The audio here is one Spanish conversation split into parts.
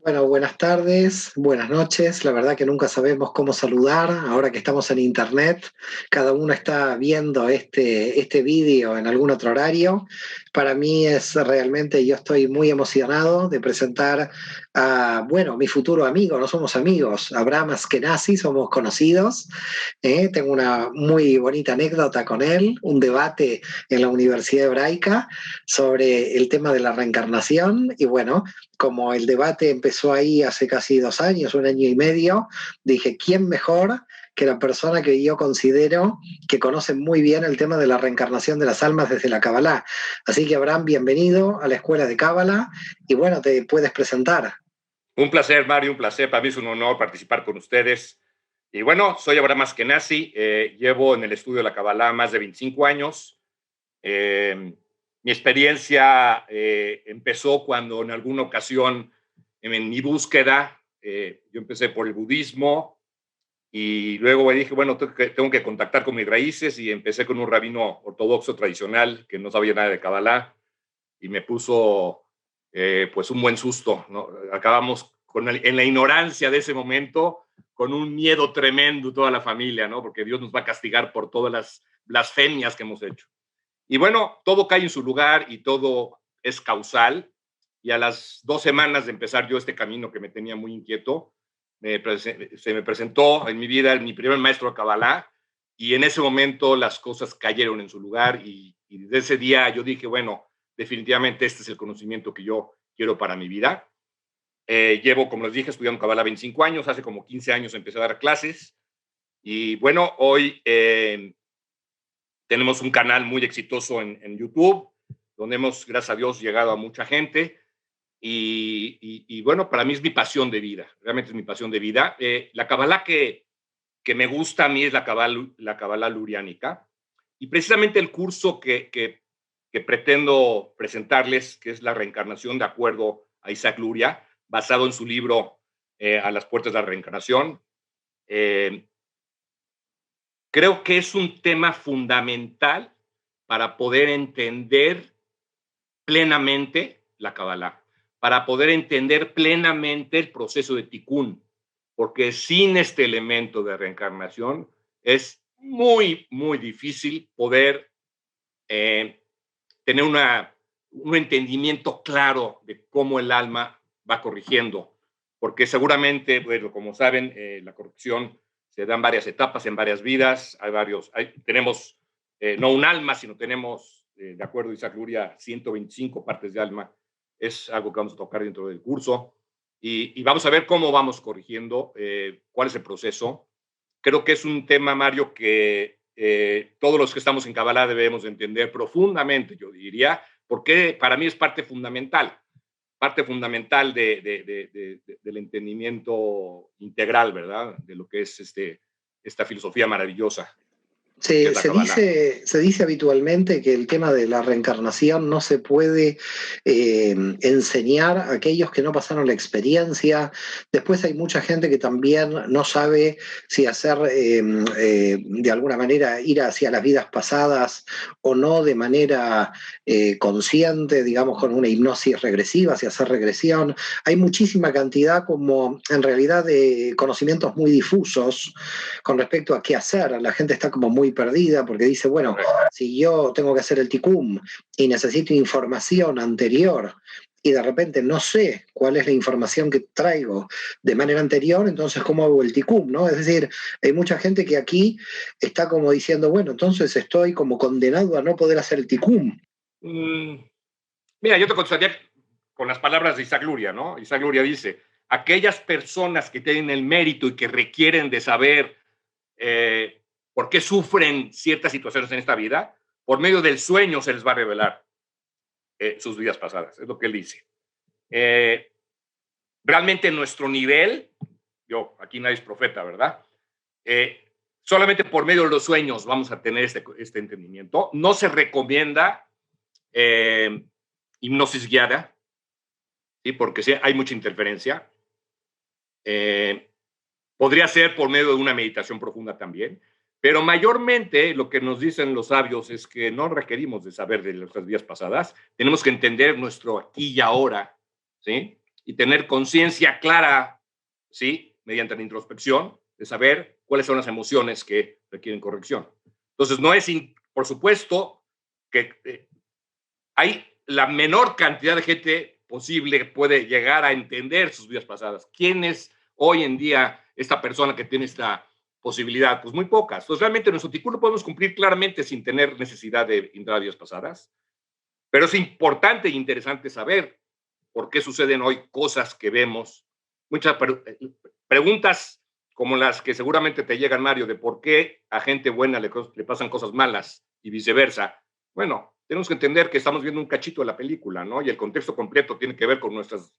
Bueno, buenas tardes, buenas noches. La verdad que nunca sabemos cómo saludar. Ahora que estamos en internet, cada uno está viendo este vídeo en algún otro horario. Para mí es realmente, yo estoy muy emocionado de presentar a, bueno, mi futuro amigo. No somos amigos, Abraham Askenazi, somos conocidos. Tengo una muy bonita anécdota con él, un debate en la Universidad Hebraica sobre el tema de la reencarnación. Y bueno, como el debate empezó ahí hace casi 2 años, 1 año y medio, dije, ¿quién mejor que la persona que yo considero que conoce muy bien el tema de la reencarnación de las almas desde la Kabbalah? Así que, Abraham, bienvenido a la Escuela de Kabbalah y bueno, te puedes presentar. Un placer, Mario, un placer. Para mí es un honor participar con ustedes. Y bueno, soy Abraham Askenazi, llevo en el estudio de la Kabbalah más de 25 años. Mi experiencia empezó cuando en alguna ocasión, en mi búsqueda, yo empecé por el budismo y luego dije, bueno, tengo que contactar con mis raíces y empecé con un rabino ortodoxo tradicional que no sabía nada de Kabbalah y me puso pues un buen susto, ¿no? Acabamos en la ignorancia de ese momento con un miedo tremendo toda la familia, ¿no? Porque Dios nos va a castigar por todas las blasfemias que hemos hecho. Y bueno, todo cae en su lugar y todo es causal. Y a las 2 semanas de empezar yo este camino que me tenía muy inquieto, se me presentó en mi vida mi primer maestro de Kabbalah y en ese momento las cosas cayeron en su lugar y desde ese día yo dije, bueno, definitivamente este es el conocimiento que yo quiero para mi vida. Llevo, como les dije, estudiando Kabbalah 25 años, hace como 15 años empecé a dar clases y bueno, hoy tenemos un canal muy exitoso en YouTube, donde hemos, gracias a Dios, llegado a mucha gente. Y bueno, para mí es mi pasión de vida, realmente es mi pasión de vida. La Kabbalah que me gusta a mí es la Kabbalah luriánica. Y precisamente el curso que pretendo presentarles, que es la reencarnación de acuerdo a Isaac Luria, basado en su libro A las puertas de la reencarnación. Creo que es un tema fundamental para poder entender plenamente la Kabbalah, para poder entender plenamente el proceso de Tikkun, porque sin este elemento de reencarnación es muy, muy difícil poder eh, tener un entendimiento claro de cómo el alma va corrigiendo, porque seguramente, bueno, como saben, la corrección se da en varias etapas, en varias vidas, tenemos no un alma, sino tenemos, de acuerdo a Isaac Luria, 125 partes de alma. Es algo que vamos a tocar dentro del curso y vamos a ver cómo vamos corrigiendo, cuál es el proceso. Creo que es un tema, Mario, que todos los que estamos en Kabbalah debemos entender profundamente, yo diría, porque para mí es parte fundamental del entendimiento integral, ¿verdad? De lo que es esta filosofía maravillosa que es Se, la se Kabbalah. dice, se dice habitualmente que el tema de la reencarnación no se puede enseñar a aquellos que no pasaron la experiencia. Después hay mucha gente que también no sabe si hacer de alguna manera ir hacia las vidas pasadas o no de manera consciente, digamos, con una hipnosis regresiva, si hacer regresión. Hay muchísima cantidad como en realidad de conocimientos muy difusos con respecto a qué hacer. La gente está como muy perdida porque dice, bueno, si yo tengo que hacer el ticum y necesito información anterior y de repente no sé cuál es la información que traigo de manera anterior, entonces ¿cómo hago el ticum? ¿No? Es decir, hay mucha gente que aquí está como diciendo, bueno, entonces estoy como condenado a no poder hacer el ticum. Mm, Mira, yo te contestaría con las palabras de Isaac Luria, ¿no? Isaac Luria dice, aquellas personas que tienen el mérito y que requieren de saber por qué sufren ciertas situaciones en esta vida, por medio del sueño se les va a revelar sus vidas pasadas, es lo que él dice. Eh, Realmente nuestro nivel, aquí nadie es profeta, ¿verdad? Solamente por medio de los sueños vamos a tener este entendimiento. No se recomienda hipnosis guiada, ¿sí? Porque sí, hay mucha interferencia. Eh, Podría ser por medio de una meditación profunda también, pero mayormente lo que nos dicen los sabios es que no requerimos de saber de nuestras vidas pasadas, tenemos que entender nuestro aquí y ahora, ¿sí? y tener conciencia clara, ¿sí? Mediante la introspección, de saber cuáles son las emociones que requieren corrección. Entonces, no es, por supuesto, que hay la menor cantidad de gente posible que puede llegar a entender sus vidas pasadas. ¿Quién es hoy en día esta persona que tiene esta posibilidad? Pues muy pocas. Entonces, realmente nuestro TICUN lo podemos cumplir claramente sin tener necesidad de entrar a vidas pasadas. Pero es importante e interesante saber por qué suceden hoy cosas que vemos. Muchas preguntas como las que seguramente te llegan, Mario, de por qué a gente buena le pasan cosas malas y viceversa. Bueno, tenemos que entender que estamos viendo un cachito de la película, ¿no? Y el contexto completo tiene que ver con nuestras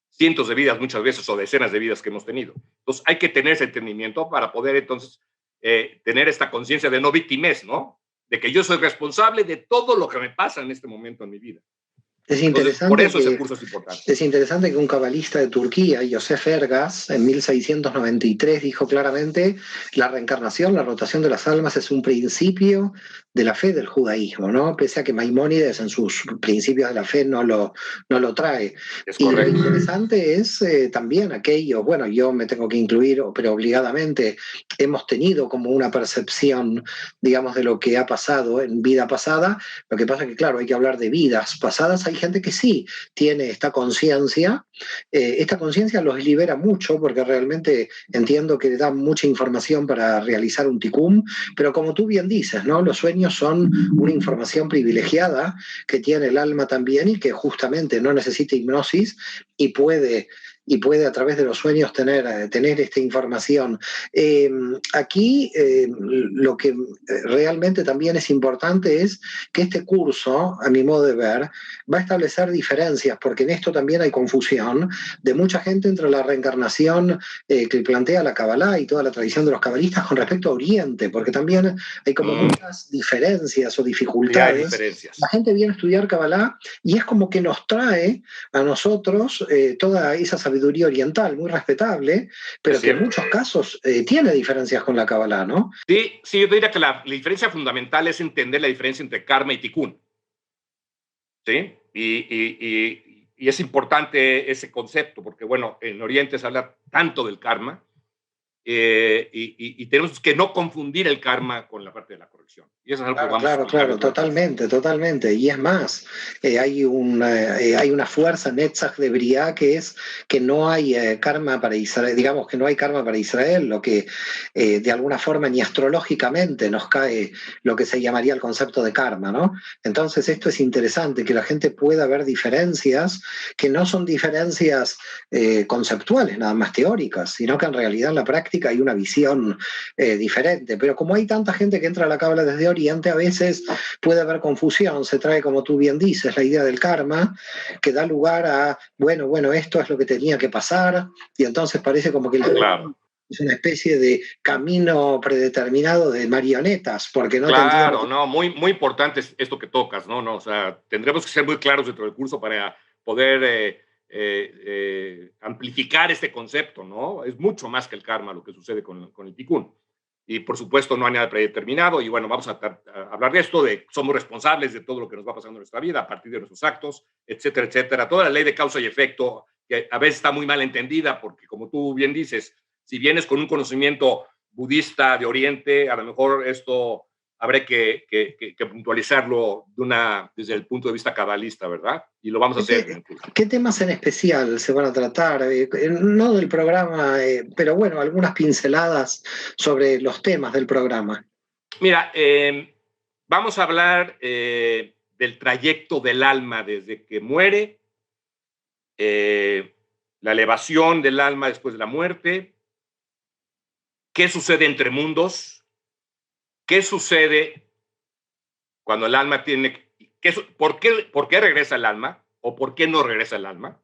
cientos de vidas muchas veces o decenas de vidas que hemos tenido. Entonces hay que tener ese entendimiento para poder entonces tener esta conciencia de no victimez, ¿no? De que yo soy responsable de todo lo que me pasa en este momento en mi vida. Es Entonces, por interesante eso ese curso es importante. Es interesante que un cabalista de Turquía, Yosef Ergas, en 1693 dijo claramente: la reencarnación, la rotación de las almas es un principio de la fe del judaísmo, ¿no? Pese a que Maimónides en sus principios de la fe no lo trae. Es Y lo correcto. interesante es también aquello, bueno, yo me tengo que incluir, pero obligadamente hemos tenido como una percepción, digamos, de lo que ha pasado en vida pasada. Lo que pasa es que, claro, hay que hablar de vidas pasadas. Hay gente que sí tiene esta conciencia los libera mucho porque realmente entiendo que le da mucha información para realizar un ticum, pero como tú bien dices, ¿no? Los sueños son una información privilegiada que tiene el alma también y que justamente no necesita hipnosis y puede a través de los sueños tener esta información. Aquí lo que realmente también es importante es que este curso, a mi modo de ver, va a establecer diferencias, porque en esto también hay confusión de mucha gente entre la reencarnación que plantea la Kabbalah y toda la tradición de los cabalistas con respecto a Oriente, porque también hay como muchas diferencias o dificultades. Sí, hay diferencias. La gente viene a estudiar Kabbalah y es como que nos trae a nosotros toda esa sabiduría oriental, muy respetable, pero que en muchos casos tiene diferencias con la Kabbalah, ¿no? Sí, sí, yo diría que la diferencia fundamental es entender la diferencia entre karma y tikkun. ¿Sí? Y es importante ese concepto, porque, bueno, en Oriente se habla tanto del karma, y tenemos que no confundir el karma con la parte de la corrección. Y eso es algo que vamos a explicar. Claro, totalmente. Y es más, hay una fuerza Netzach de Briá que es que no hay karma para Israel, digamos que no hay karma para Israel, lo que de alguna forma ni astrológicamente nos cae lo que se llamaría el concepto de karma, ¿no? Entonces esto es interesante, que la gente pueda ver diferencias que no son diferencias conceptuales, nada más teóricas, sino que en realidad en la práctica hay una visión diferente. Pero como hay tanta gente que entra a la Cábala desde Oriente, a veces puede haber confusión. Se trae, como tú bien dices, la idea del karma, que da lugar a, bueno, esto es lo que tenía que pasar, y entonces parece como que es una especie de camino predeterminado de marionetas, porque no Claro, no, muy, muy importante es esto que tocas, ¿no? O sea, tendremos que ser muy claros dentro del curso para poder amplificar este concepto, ¿no? Es mucho más que el karma lo que sucede con el tikkun. Y por supuesto no hay nada predeterminado, y bueno, vamos a hablar de esto, de somos responsables de todo lo que nos va pasando en nuestra vida a partir de nuestros actos, etcétera, etcétera. Toda la ley de causa y efecto, que a veces está muy mal entendida, porque como tú bien dices, si vienes con un conocimiento budista de Oriente, a lo mejor esto habrá que puntualizarlo desde el punto de vista cabalista, ¿verdad? Y lo vamos a hacer en el curso. ¿Qué temas en especial se van a tratar? No del programa, pero bueno, algunas pinceladas sobre los temas del programa. Mira, vamos a hablar del trayecto del alma desde que muere, la elevación del alma después de la muerte, qué sucede entre mundos, qué sucede cuando el alma tiene... ¿Por qué regresa el alma? ¿O por qué no regresa el alma?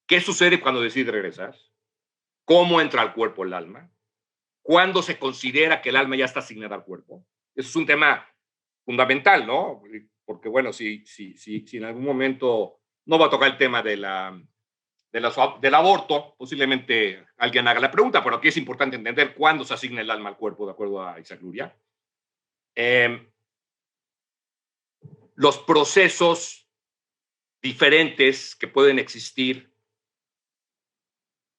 ¿Qué sucede cuando decide regresar? ¿Cómo entra al cuerpo el alma? ¿Cuándo se considera que el alma ya está asignada al cuerpo? Eso es un tema fundamental, ¿no? Porque, bueno, si en algún momento no va a tocar el tema del aborto, posiblemente alguien haga la pregunta, pero aquí es importante entender cuándo se asigna el alma al cuerpo, de acuerdo a Isaac Luria. Los procesos diferentes que pueden existir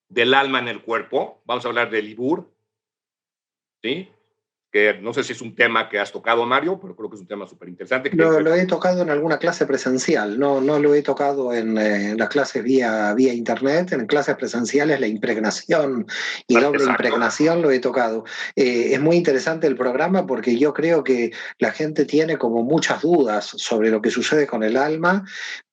del alma en el cuerpo. Vamos a hablar del Libur, ¿sí? Que no sé si es un tema que has tocado, Mario, pero creo que es un tema súper interesante. Lo he tocado en alguna clase presencial, no lo he tocado en las clases vía internet, en clases presenciales la impregnación y doble Exacto. impregnación lo he tocado. Es muy interesante el programa porque yo creo que la gente tiene como muchas dudas sobre lo que sucede con el alma.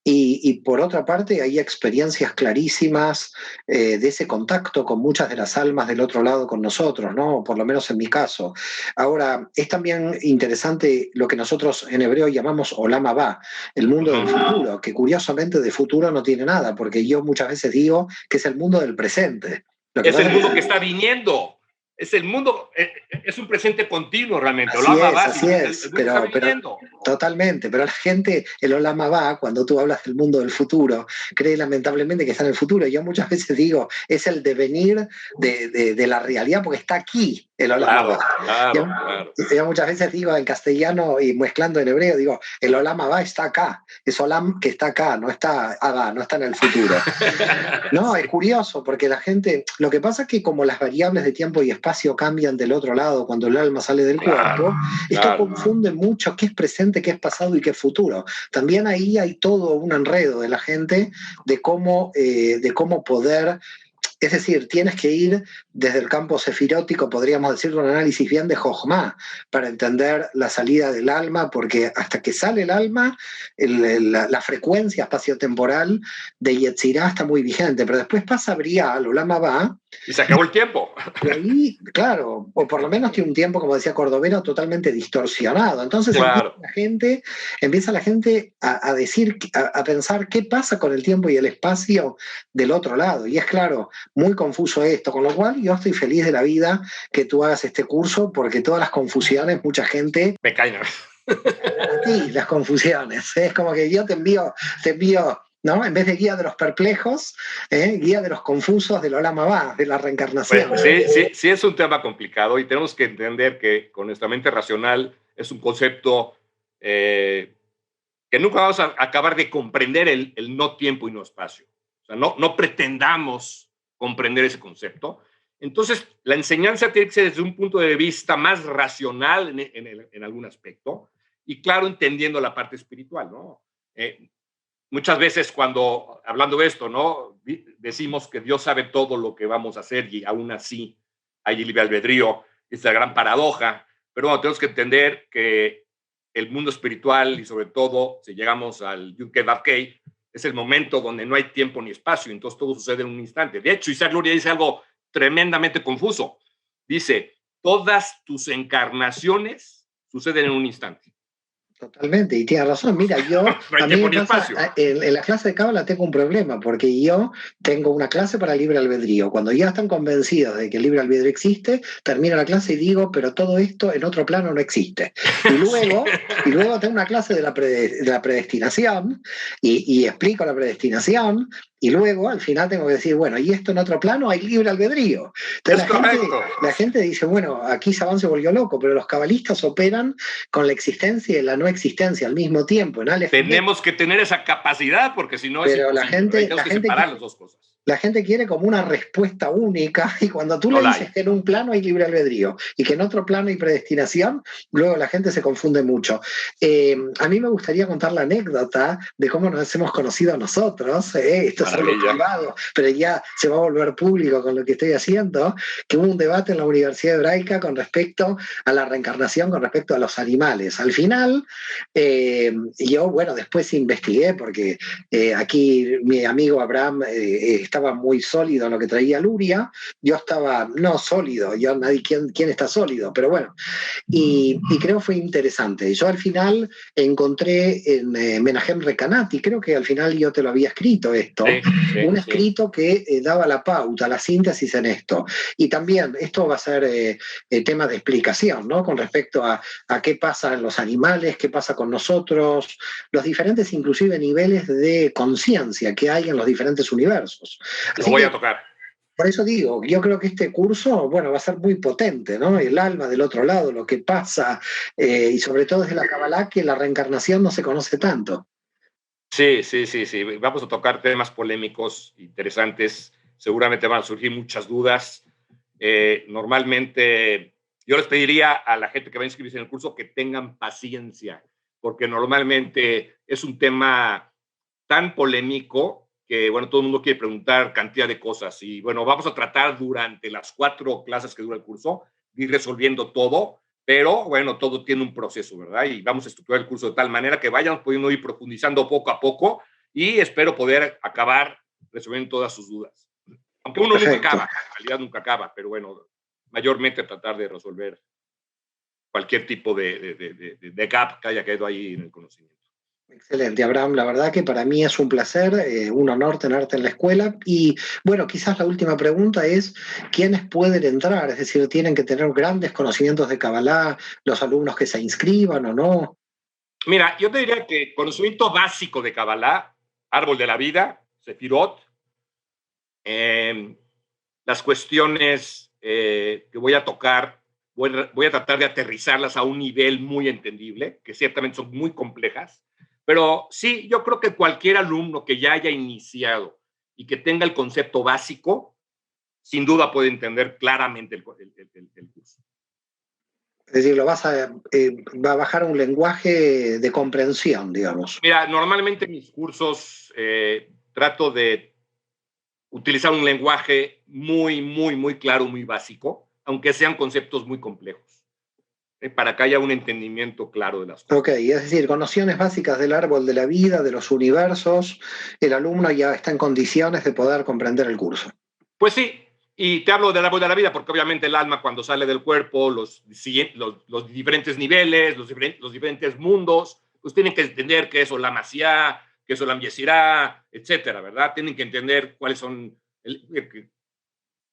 Y por otra parte, hay experiencias clarísimas de ese contacto con muchas de las almas del otro lado con nosotros, ¿no? Por lo menos en mi caso. Ahora, es también interesante lo que nosotros en hebreo llamamos Olam Haba, el mundo del futuro, que curiosamente de futuro no tiene nada, porque yo muchas veces digo que es el mundo del presente. Es el mundo que está viniendo. Es el mundo, es un presente continuo realmente. Así es, pero totalmente, pero la gente, el Olam Haba, cuando tú hablas del mundo del futuro, cree lamentablemente que está en el futuro. Yo muchas veces digo, es el devenir de la realidad porque está aquí el Olam Haba. Claro. Yo muchas veces digo en castellano y mezclando en hebreo, digo, el Olam Haba está acá, es Olam que está acá, no está Haba, no está en el futuro. No, es curioso porque la gente, lo que pasa es que como las variables de tiempo y espacio cambian del otro lado cuando el alma sale del cuerpo, esto confunde mucho qué es presente, qué es pasado y qué es futuro. También ahí hay todo un enredo de la gente de cómo poder. Es decir, tienes que ir desde el campo sefirótico, podríamos decirlo, un análisis bien de Jochma, para entender la salida del alma, porque hasta que sale el alma, la frecuencia espaciotemporal de Yetzirah está muy vigente, pero después pasa Briah, el Olam Haba, y se acabó el tiempo. Y ahí, claro, o por lo menos tiene un tiempo, como decía Cordovero, totalmente distorsionado. Entonces empieza la gente a decir, a pensar qué pasa con el tiempo y el espacio del otro lado. Y es claro, muy confuso esto, con lo cual yo estoy feliz de la vida que tú hagas este curso, porque todas las confusiones, mucha gente... Me caen. A ti, las confusiones. Es como que yo te envío, ¿no? En vez de guía de los perplejos, guía de los confusos del Olam Haba, de la reencarnación. Bueno, sí es un tema complicado y tenemos que entender que con nuestra mente racional es un concepto que nunca vamos a acabar de comprender el no tiempo y no espacio. O sea, no pretendamos comprender ese concepto. Entonces, la enseñanza tiene que ser desde un punto de vista más racional en algún aspecto y, claro, entendiendo la parte espiritual, ¿no? Muchas veces cuando, hablando de esto, ¿no? Decimos que Dios sabe todo lo que vamos a hacer y aún así hay libre albedrío. Es la gran paradoja. Pero bueno, tenemos que entender que el mundo espiritual y sobre todo, si llegamos al Yud Kei Vav Kei, es el momento donde no hay tiempo ni espacio, entonces todo sucede en un instante. De hecho, Isaac Luria dice algo tremendamente confuso. Dice, todas tus encarnaciones suceden en un instante. Totalmente, y tienes razón. Mira, yo a mí me pasa, en la clase de Cábala tengo un problema, porque yo tengo una clase para libre albedrío. Cuando ya están convencidos de que el libre albedrío existe, termino la clase y digo, pero todo esto en otro plano no existe. Y luego tengo una clase de la predestinación y explico la predestinación. Y luego, al final, tengo que decir, bueno, y esto en otro plano hay libre albedrío. Entonces la gente dice, bueno, aquí Saban se volvió loco, pero los cabalistas operan con la existencia y la no existencia al mismo tiempo. Tenemos que tener esa capacidad, porque si no es imposible. Tenemos que separar las dos cosas. La gente quiere como una respuesta única, y cuando tú le dices que en un plano hay libre albedrío y que en otro plano hay predestinación, luego la gente se confunde mucho. A mí me gustaría contar la anécdota de cómo nos hemos conocido nosotros. Esto es algo privado, pero ya se va a volver público con lo que estoy haciendo, que hubo un debate en la Universidad Hebraica con respecto a la reencarnación, con respecto a los animales. Al final, yo, bueno, después investigué, porque aquí mi amigo Abraham estaba muy sólido en lo que traía Luria, yo estaba no sólido, yo nadie, ¿quién está sólido? Pero bueno, y creo fue interesante. Yo al final encontré en Menahem Recanati, creo que al final yo te lo había escrito esto, un escrito que daba la pauta, la síntesis en esto. Y también esto va a ser tema de explicación, ¿no? Con respecto a qué pasa en los animales, qué pasa con nosotros, los diferentes inclusive niveles de conciencia que hay en los diferentes universos. Lo voy a tocar. Por eso digo, yo creo que este curso, bueno, va a ser muy potente, ¿no? El alma del otro lado, lo que pasa, y sobre todo desde la Kabbalah, que la reencarnación no se conoce tanto. Sí. Vamos a tocar temas polémicos, interesantes, seguramente van a surgir muchas dudas. Normalmente, yo les pediría a la gente que va a inscribirse en el curso que tengan paciencia, porque normalmente es un tema tan polémico que, bueno, todo el mundo quiere preguntar cantidad de cosas. Y, bueno, vamos a tratar durante las 4 clases que dura el curso de ir resolviendo todo, pero, bueno, todo tiene un proceso, ¿verdad? Y vamos a estructurar el curso de tal manera que vayan pudiendo ir profundizando poco a poco y espero poder acabar resolviendo todas sus dudas. Aunque uno nunca Perfecto. acaba, en realidad nunca acaba, pero bueno, mayormente tratar de resolver cualquier tipo de gap que haya quedado ahí en el conocimiento. Excelente, Abraham. La verdad que para mí es un placer, un honor tenerte en la escuela. Y bueno, quizás la última pregunta es, ¿quiénes pueden entrar? Es decir, ¿tienen que tener grandes conocimientos de Kabbalah los alumnos que se inscriban o no? Mira, yo te diría que conocimiento básico de Kabbalah, árbol de la vida, Sefirot, las cuestiones que voy a tocar, voy a tratar de aterrizarlas a un nivel muy entendible, que ciertamente son muy complejas, pero sí, yo creo que cualquier alumno que ya haya iniciado y que tenga el concepto básico, sin duda puede entender claramente el curso. Es decir, va a bajar un lenguaje de comprensión, digamos. Mira, normalmente en mis cursos trato de utilizar un lenguaje muy claro, muy básico, aunque sean conceptos muy complejos, para que haya un entendimiento claro de las cosas. Ok, es decir, con nociones básicas del árbol de la vida, de los universos, el alumno ya está en condiciones de poder comprender el curso. Pues sí, y te hablo del árbol de la vida porque obviamente el alma cuando sale del cuerpo, los diferentes niveles, los diferentes mundos, pues tienen que entender qué es Olam Asiá, qué es Olam Yesirá, etcétera, ¿verdad? Tienen que entender cuáles son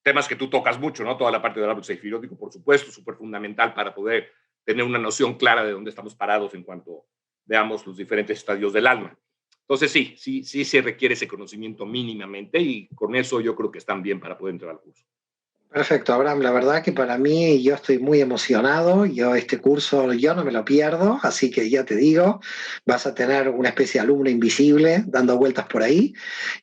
temas que tú tocas mucho, ¿no? Toda la parte del árbol seifirótico, por supuesto, súper fundamental para poder tener una noción clara de dónde estamos parados en cuanto veamos los diferentes estadios del alma. Entonces sí se requiere ese conocimiento mínimamente y con eso yo creo que están bien para poder entrar al curso. Perfecto, Abraham. La verdad que para mí yo estoy muy emocionado. Yo este curso yo no me lo pierdo, así que ya te digo, vas a tener una especie de alumno invisible dando vueltas por ahí.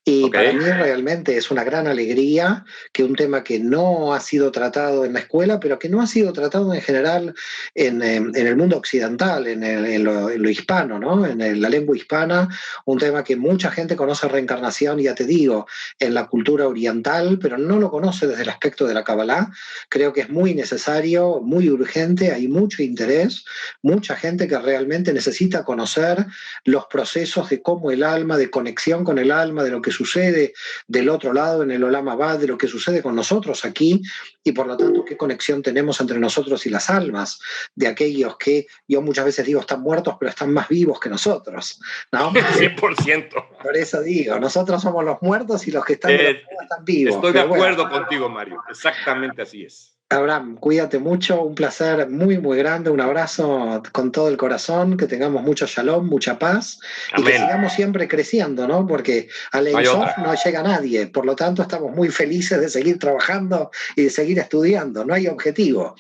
Y para Okay. mí realmente es una gran alegría que un tema que no ha sido tratado en la escuela, pero que no ha sido tratado en general en el mundo occidental, en lo hispano, ¿no? La lengua hispana, un tema que mucha gente conoce reencarnación, ya te digo, en la cultura oriental, pero no lo conoce desde el aspecto de la Kabbalah. Creo que es muy necesario, muy urgente, hay mucho interés, mucha gente que realmente necesita conocer los procesos de cómo el alma, de conexión con el alma, de lo que sucede del otro lado en el Olam Abad, de lo que sucede con nosotros aquí y por lo tanto qué conexión tenemos entre nosotros y las almas de aquellos que yo muchas veces digo están muertos pero están más vivos que nosotros, ¿no? 100%. Por eso digo, nosotros somos los muertos y los que están de los muertos están vivos. Estoy de Pero bueno, acuerdo contigo, Mario. Exactamente así es. Abraham, cuídate mucho, un placer muy grande, un abrazo con todo el corazón, que tengamos mucho shalom, mucha paz y que Amén. sigamos siempre creciendo, ¿no? Porque al No hay Ein Sof otra. no llega nadie, por lo tanto estamos muy felices de seguir trabajando y de seguir estudiando, no hay objetivo,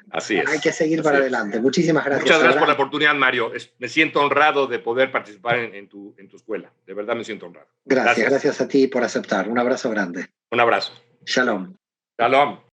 Así es. hay que seguir Así para es. adelante. Muchísimas gracias. Muchas gracias por la Abraham. oportunidad, Mario. Me siento honrado de poder participar en tu escuela. De verdad me siento honrado. Gracias, Gracias. gracias a ti por aceptar. Un abrazo grande. Un abrazo. Shalom. Shalom.